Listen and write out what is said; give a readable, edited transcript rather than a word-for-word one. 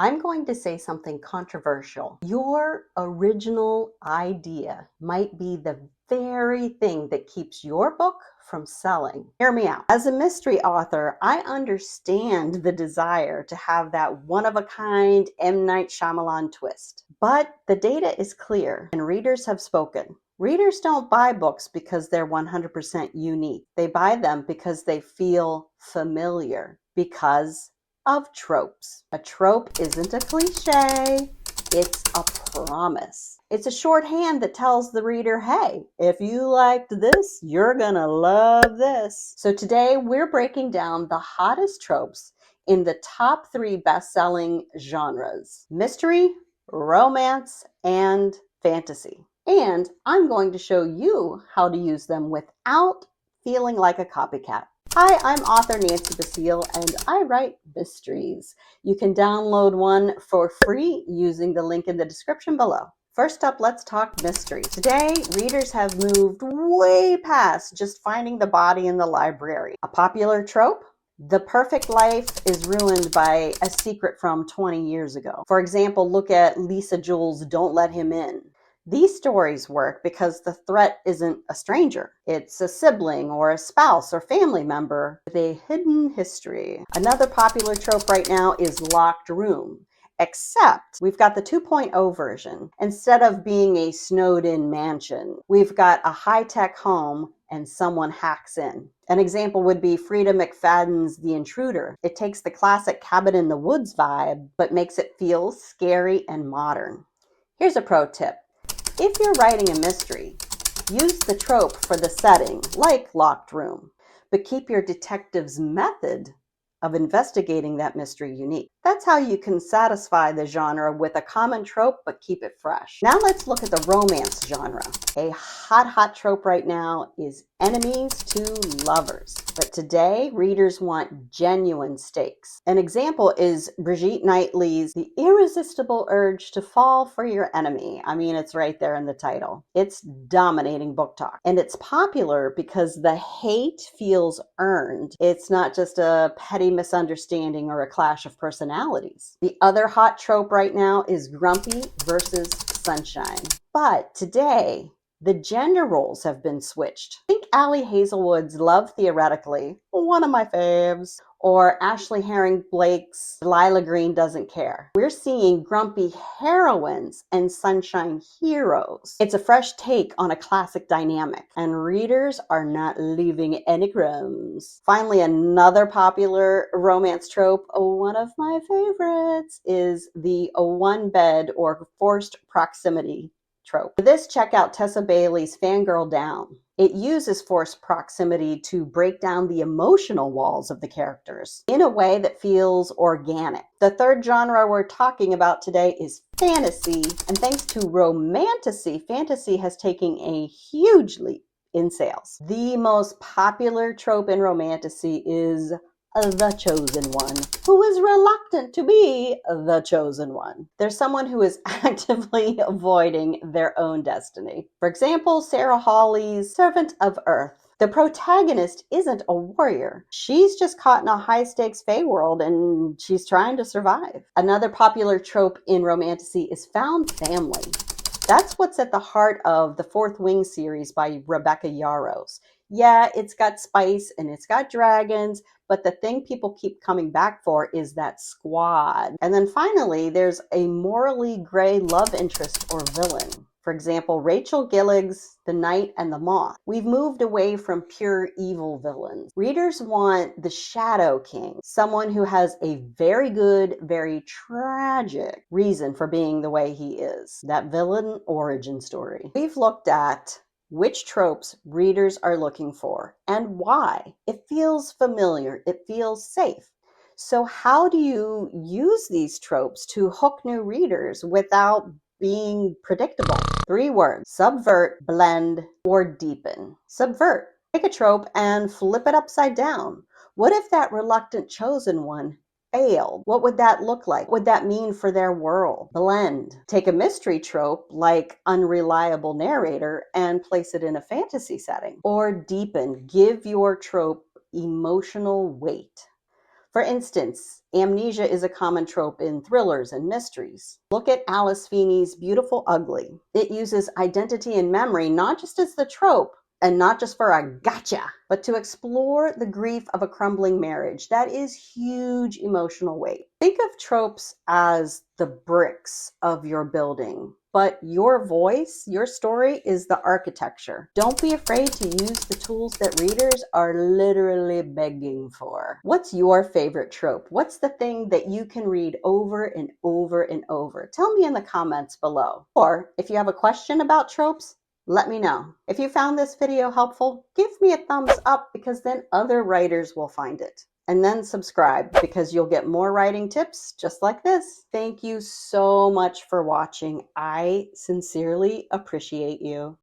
I'm going to say something controversial. Your original idea might be the very thing that keeps your book from selling. Hear me out. As a mystery author, I understand the desire to have that one-of-a-kind M. Night Shyamalan twist. But the data is clear, and readers have spoken. Readers don't buy books because they're 100% unique. They buy them because they feel familiar, because of tropes. A trope isn't a cliche, it's a promise. It's a shorthand that tells the reader, hey, if you liked this, you're gonna love this. So today we're breaking down the hottest tropes in the top 3 best-selling genres: mystery, romance, and fantasy. And I'm going to show you how to use them without feeling like a copycat. Hi, I'm author Nancy Basile, and I write mysteries. You can download one for free using the link in the description below. First up, let's talk mystery. Today, readers have moved way past just finding the body in the library. A popular trope? The perfect life is ruined by a secret from 20 years ago. For example, look at Lisa Jewell's Don't Let Him In. These stories work because the threat isn't a stranger. It's a sibling or a spouse or family member with a hidden history. Another popular trope right now is locked room. Except we've got the 2.0 version. Instead of being a snowed-in mansion, we've got a high-tech home and someone hacks in. An example would be Frida McFadden's The Intruder. It takes the classic cabin in the woods vibe, but makes it feel scary and modern. Here's a pro tip. If you're writing a mystery, use the trope for the setting, like locked room, but keep your detective's method of investigating that mystery unique. That's how you can satisfy the genre with a common trope, but keep it fresh. Now let's look at the romance genre. A hot trope right now is enemies to lovers. But today, readers want genuine stakes. An example is Brigitte Knightley's The Irresistible Urge to Fall for Your Enemy. I mean, it's right there in the title. It's dominating book talk. And it's popular because the hate feels earned. It's not just a petty misunderstanding or a clash of personalities. The other hot trope right now is grumpy versus sunshine. But today, the gender roles have been switched. Think Allie Hazelwood's Love Theoretically, one of my faves, or Ashley Herring Blake's Lila Green Doesn't Care. We're seeing grumpy heroines and sunshine heroes. It's a fresh take on a classic dynamic, and readers are not leaving any crumbs. Finally, another popular romance trope, one of my favorites, is the one-bed or forced proximity trope. For this, check out Tessa Bailey's Fangirl Down. It uses forced proximity to break down the emotional walls of the characters in a way that feels organic. The third genre we're talking about today is fantasy, and thanks to romantasy, fantasy has taken a huge leap in sales. The most popular trope in romantasy is the chosen one, who is reluctant to be the chosen one. There's someone who is actively avoiding their own destiny. For example, Sarah Hawley's Servant of Earth. The protagonist isn't a warrior. She's just caught in a high-stakes fae world and she's trying to survive. Another popular trope in romantasy is found family. That's what's at the heart of the Fourth Wing series by Rebecca Yarros. Yeah, it's got spice and it's got dragons, but the thing people keep coming back for is that squad. And then finally, there's a morally gray love interest or villain. For example, Rachel Gillig's The Knight and the Moth. We've moved away from pure evil villains. Readers want the Shadow King, someone who has a very good, very tragic reason for being the way he is. That villain origin story. We've looked at which tropes readers are looking for and why. It feels familiar, it feels safe. So how do you use these tropes to hook new readers without being predictable? 3 words: subvert, blend, or deepen. Subvert. Take a trope and flip it upside down. What if that reluctant chosen one failed? What would that look like? What would that mean for their world? Blend. Take a mystery trope like unreliable narrator and place it in a fantasy setting. Or deepen. Give your trope emotional weight. For instance, amnesia is a common trope in thrillers and mysteries. Look at Alice Feeney's Beautiful Ugly. It uses identity and memory not just as the trope, and not just for a gotcha, but to explore the grief of a crumbling marriage. That is huge emotional weight. Think of tropes as the bricks of your building, but your voice, your story is the architecture. Don't be afraid to use the tools that readers are literally begging for. What's your favorite trope? What's the thing that you can read over and over and over? Tell me in the comments below. Or if you have a question about tropes, let me know. If you found this video helpful, give me a thumbs up because then other writers will find it. And then subscribe because you'll get more writing tips just like this. Thank you so much for watching. I sincerely appreciate you.